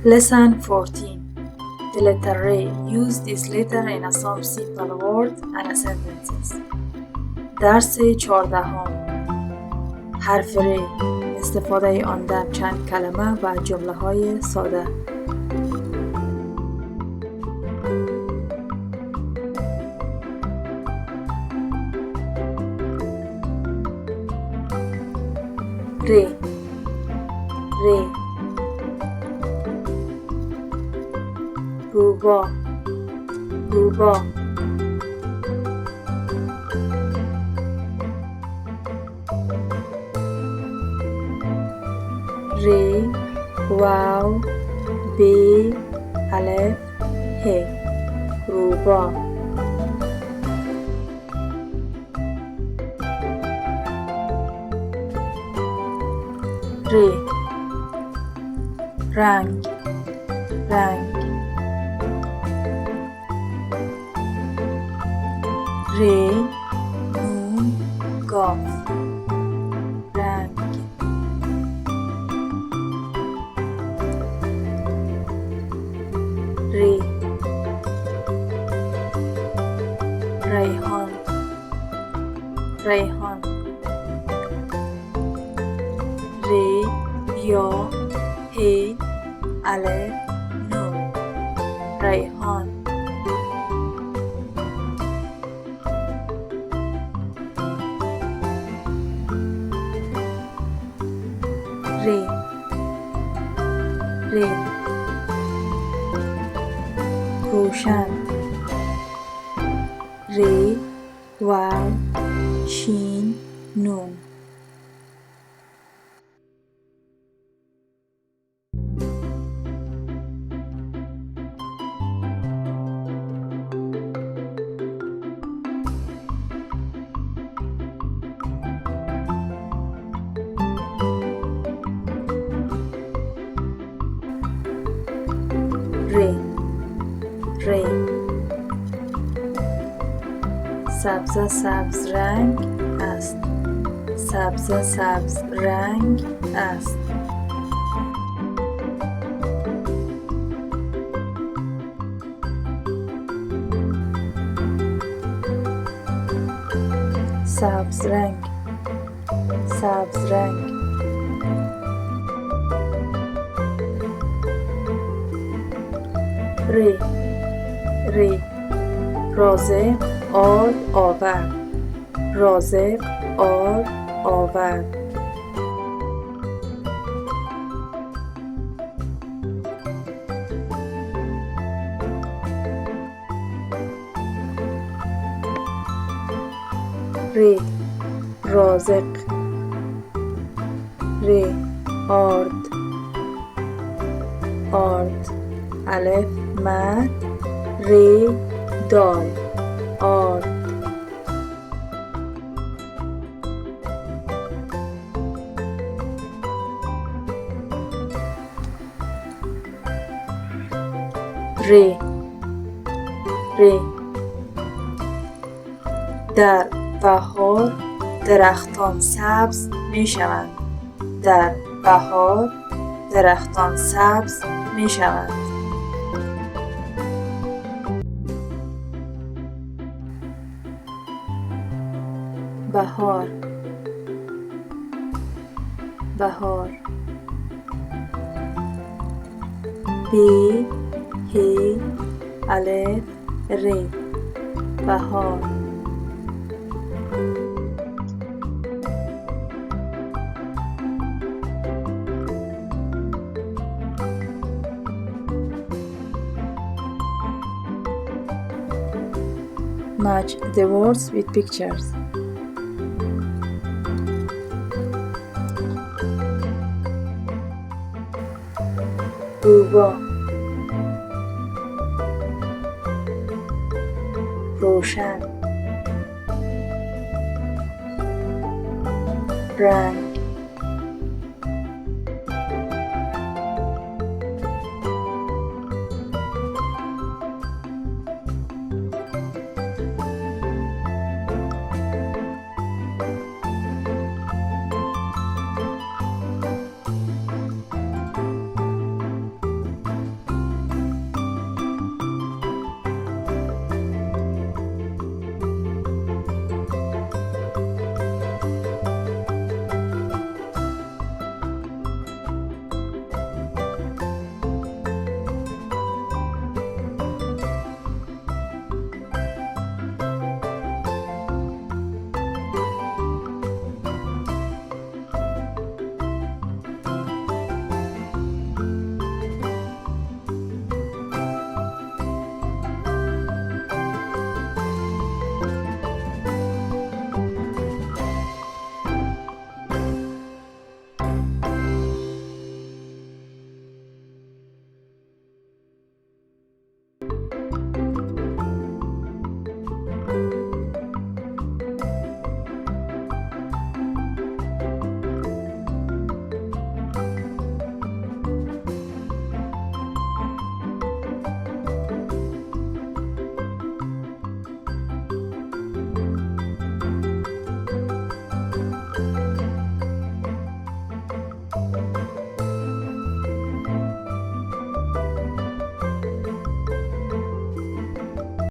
Lesson 14. The letter Ray. Use this letter in some simple words and sentences. درس 14. حرف ری. استفاده آن در چند کلمه و جمله های ساده. ری ری روبا روبا ری واو بی الف ه روبا ری رنگ رنگ ری نون گاف رنگ ری ریحان ریحان ری یا هی الف نون ریحان ری ری روشن ری واو شین نون ری ری سبز سبز رنگ است سبز سبز رنگ است سبز رنگ سبز رنگ ری ری رازق آرد آورد رازق آرد آورد ری رازق ری آرد آرد الف مد ری دال آرد ری ری در بهار درختان سبز می شوند در بهار درختان سبز می شوند بهار بهار بی هی الف ری بهار Match the words with pictures. روبا روشن رنگ